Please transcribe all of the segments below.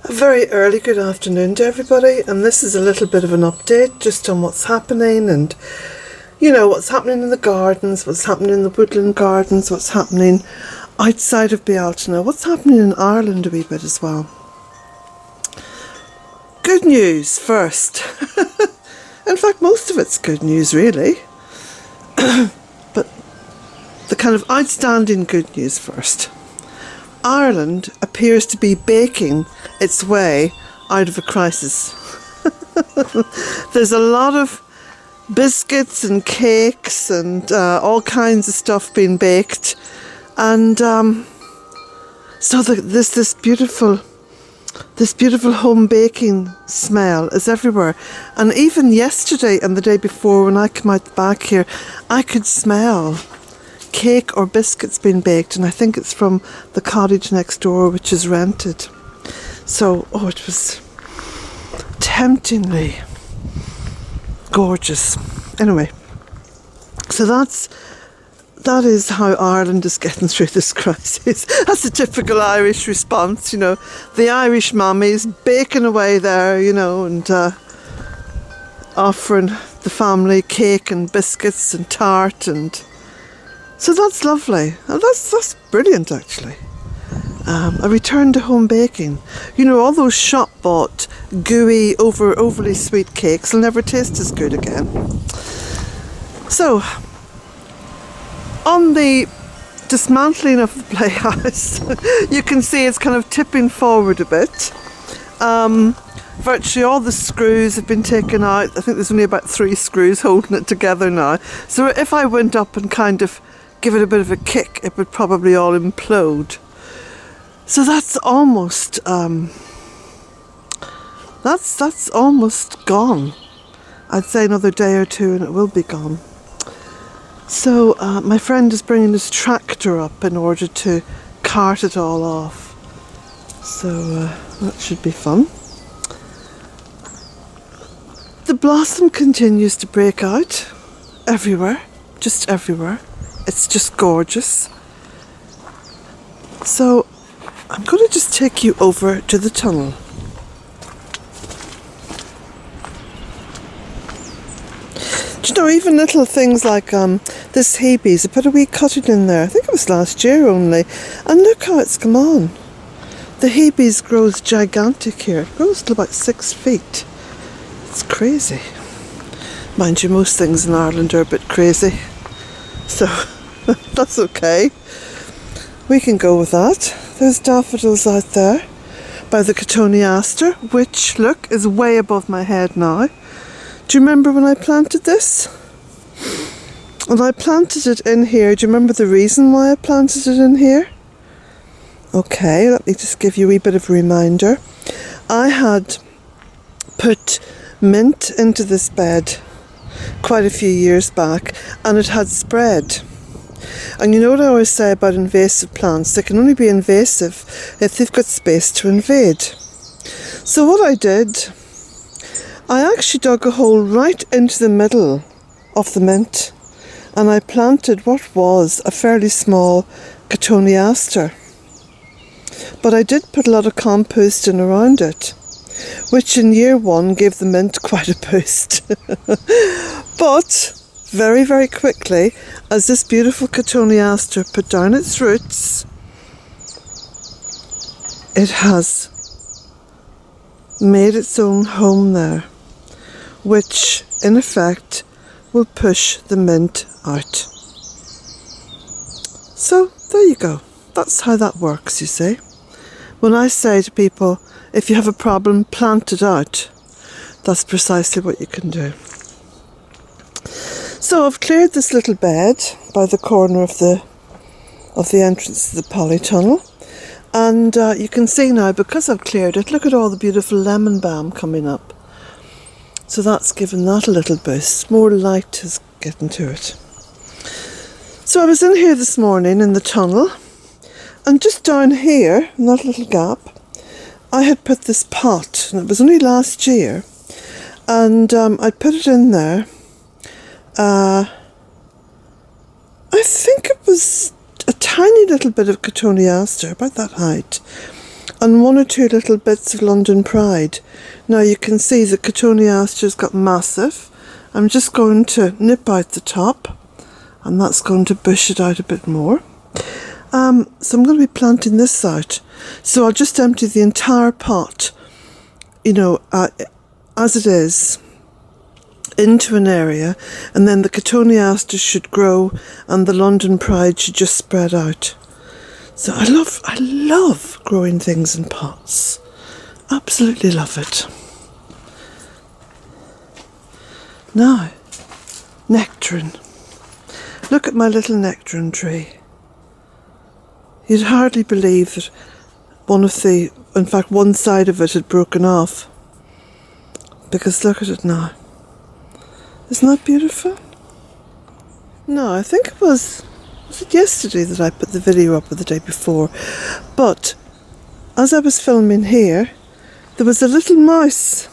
A very early good afternoon to everybody, and this is a little bit of an update just on what's happening and, you know, what's happening in the gardens, what's happening in the Woodland gardens, what's happening outside of Bealtaine, what's happening in Ireland a wee bit as well. Good news first. In fact, most of it's good news really. But the kind of outstanding good news first. Ireland appears to be baking its way out of a crisis. There's a lot of biscuits and cakes and all kinds of stuff being baked, and so this beautiful home baking smell is everywhere. And even yesterday and the day before, when I came out the back here, I could smell cake or biscuits being baked, and I think it's from the cottage next door, which is rented. So, it was temptingly gorgeous. Anyway, so that is how Ireland is getting through this crisis. That's a typical Irish response, you know. The Irish mummies baking away there, you know, and offering the family cake and biscuits and tart, and so that's lovely. That's brilliant, actually. A return to home baking. You know, all those shop-bought, gooey, overly sweet cakes will never taste as good again. So, on the dismantling of the playhouse, you can see it's kind of tipping forward a bit. Virtually all the screws have been taken out. I think there's only about 3 screws holding it together now. So if I went up and kind of give it a bit of a kick, it would probably all implode. So that's almost that's almost gone. I'd say another day or two and it will be gone. So my friend is bringing his tractor up in order to cart it all off. So that should be fun. The blossom continues to break out everywhere, just everywhere. It's just gorgeous. So I'm going to just take you over to the tunnel. Do you know, even little things like this Hebe, I put a wee cottage in there. I think it was last year only. And look how it's come on. The Hebe's grows gigantic here. It grows to about 6 feet. It's crazy. Mind you, most things in Ireland are a bit crazy. So that's okay. We can go with that. There's daffodils out there by the cotoneaster, which, look, is way above my head now. Do you remember when I planted this? Well, I planted it in here. Do you remember the reason why I planted it in here? Okay, let me just give you a wee bit of a reminder. I had put mint into this bed quite a few years back, and it had spread. And you know what I always say about invasive plants? They can only be invasive if they've got space to invade. So what I did, I actually dug a hole right into the middle of the mint, and I planted what was a fairly small cotoneaster. But I did put a lot of compost in around it, which in year 1 gave the mint quite a boost. But very, very quickly, as this beautiful cotoneaster put down its roots, it has made its own home there, which in effect will push the mint out. So there you go. That's how that works, you see. When I say to people, if you have a problem, plant it out, that's precisely what you can do. So I've cleared this little bed by the corner of the entrance to the polytunnel, and you can see now, because I've cleared it, look at all the beautiful lemon balm coming up. So that's given that a little boost. More light is getting to it. So I was in here this morning in the tunnel, and just down here, in that little gap, I had put this pot, and it was only last year, and I'd put it in there. I think it was a tiny little bit of cotoneaster, about that height, and one or two little bits of London Pride. Now you can see the Cotoneaster's got massive. I'm just going to nip out the top, and that's going to bush it out a bit more. So I'm going to be planting this out. So I'll just empty the entire pot, you know, as it is, into an area, and then the Cotoneaster should grow and the London Pride should just spread out. So I love growing things in pots. Absolutely love it. Now, nectarine. Look at my little nectarine tree. You'd hardly believe that one side of it had broken off. Because look at it now. Isn't that beautiful? No, I think it was it yesterday that I put the video up, or the day before? But as I was filming here, there was a little mouse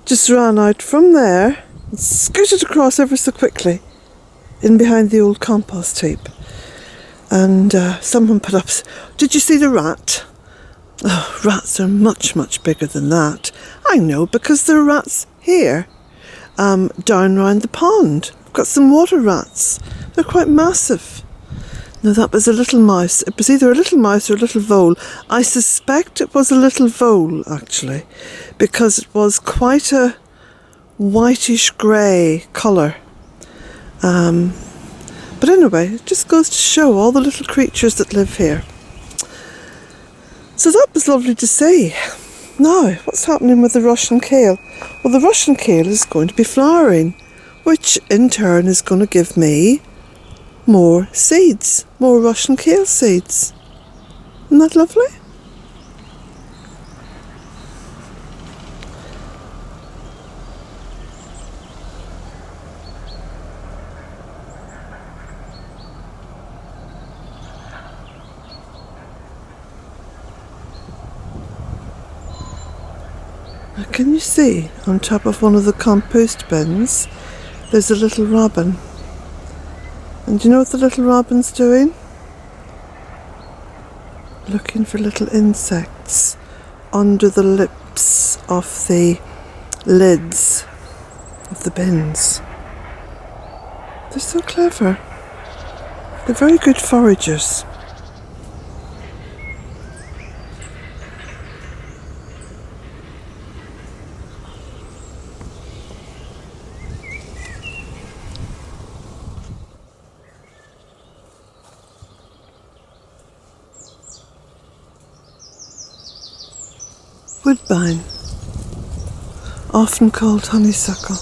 just ran out from there and scooted across ever so quickly in behind the old compost heap. And someone put up, did you see the rat? Oh, rats are much, much bigger than that. I know, because there are rats here, down round the pond. I've got some water rats. They're quite massive. Now that was a little mouse. It was either a little mouse or a little vole. I suspect it was a little vole, actually, because it was quite a whitish grey colour. But anyway, it just goes to show all the little creatures that live here. So that was lovely to see. Now, what's happening with the Russian kale? Well, the Russian kale is going to be flowering, which in turn is going to give me more seeds, more Russian kale seeds. Isn't that lovely? Now, can you see on top of one of the compost bins there's a little robin? And do you know what the little robin's doing? Looking for little insects under the lips of the lids of the bins. They're so clever. They're very good foragers. Woodbine, often called honeysuckle.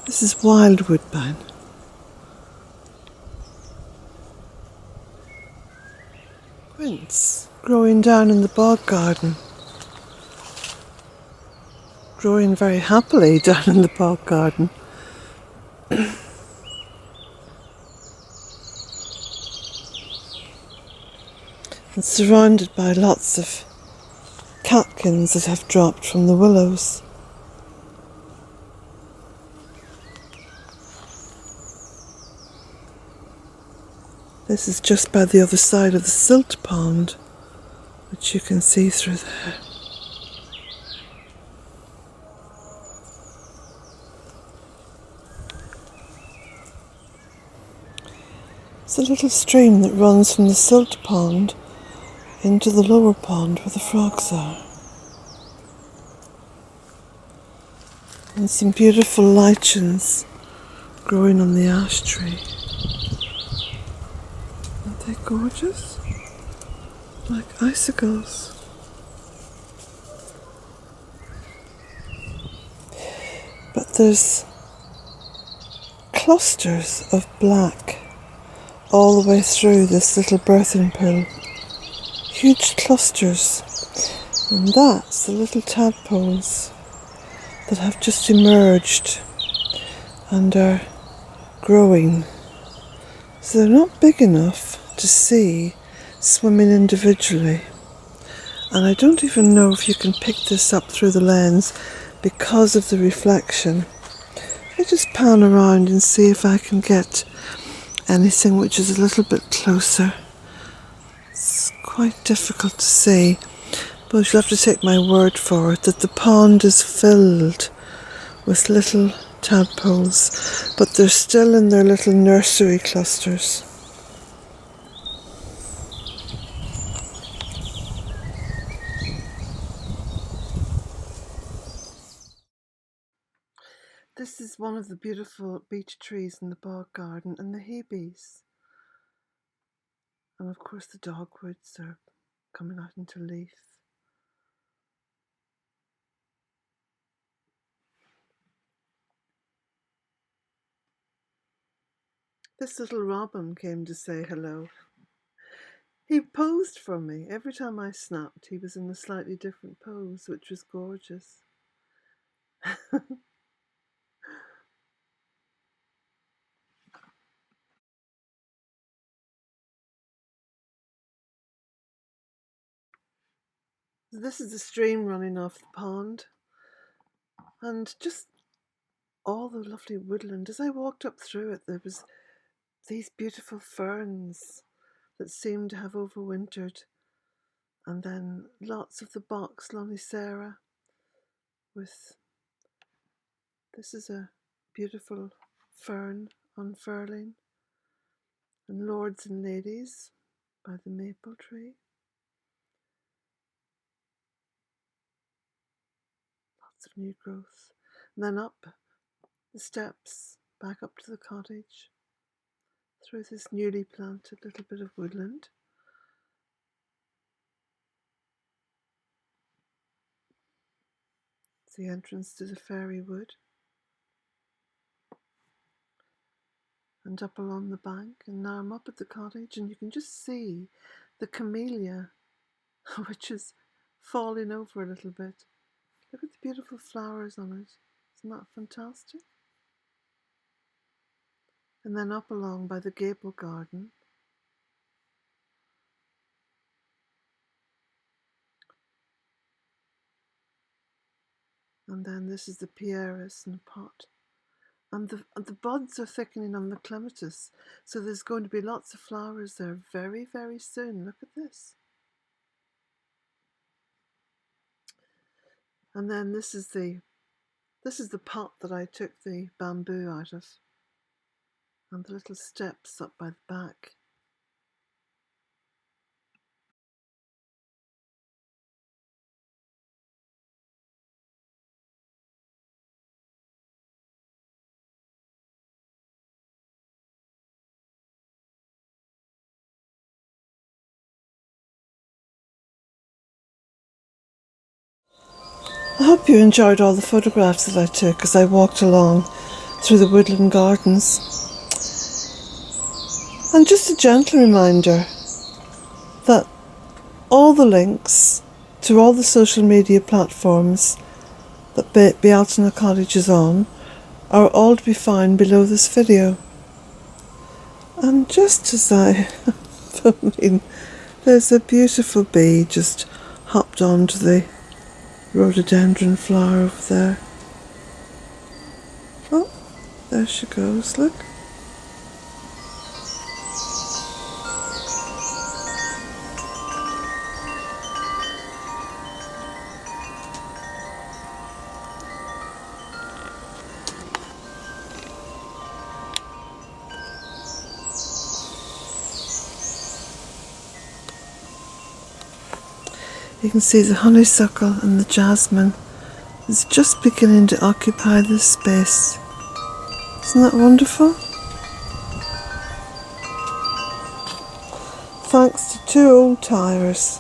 This is wild woodbine. Quince, growing down in the bog garden. Growing very happily down in the bog garden. And surrounded by lots of catkins that have dropped from the willows. This is just by the other side of the silt pond, which you can see through there. It's a little stream that runs from the silt pond into the lower pond where the frogs are. And some beautiful lichens growing on the ash tree. Aren't they gorgeous? Like icicles. But there's clusters of black all the way through this little birthing pool. Huge clusters, and that's the little tadpoles that have just emerged and are growing. So they're not big enough to see swimming individually, and I don't even know if you can pick this up through the lens because of the reflection. I just pan around and see if I can get anything which is a little bit closer. It's quite difficult to see, but you'll have to take my word for it that the pond is filled with little tadpoles, but they're still in their little nursery clusters. This is one of the beautiful beech trees in the bog garden, and the haybees. And of course the dogwoods are coming out into leaf. This little robin came to say hello. He posed for me. Every time I snapped, he was in a slightly different pose, which was gorgeous. This is the stream running off the pond, and just all the lovely woodland. As I walked up through it, there was these beautiful ferns that seemed to have overwintered, and then lots of the box Lonicera with, this is a beautiful fern unfurling, and lords and ladies by the maple tree. Lots of new growth. And then up the steps, back up to the cottage, through this newly planted little bit of woodland. It's the entrance to the fairy wood. And up along the bank, and now I'm up at the cottage, and you can just see the camellia, which is falling over a little bit. Look at the beautiful flowers on it. Isn't that fantastic? And then up along by the gable garden, and then this is the pieris in a pot. And the buds are thickening on the clematis, so there's going to be lots of flowers there very, very soon. Look at this. And then this is the pot that I took the bamboo out of, and the little steps up by the back. I hope you enjoyed all the photographs that I took as I walked along through the woodland gardens. And just a gentle reminder that all the links to all the social media platforms that Bealtaine Cottage is on are all to be found below this video. And just as I filming, there's a beautiful bee just hopped onto the rhododendron flower over there. Oh, there she goes, look. You can see the honeysuckle and the jasmine is just beginning to occupy this space. Isn't that wonderful? Thanks to 2 old tyres.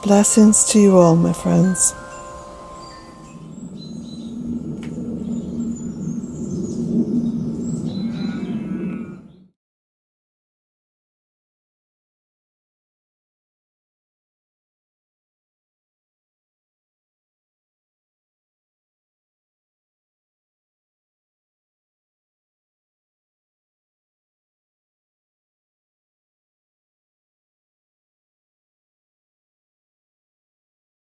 Blessings to you all, my friends.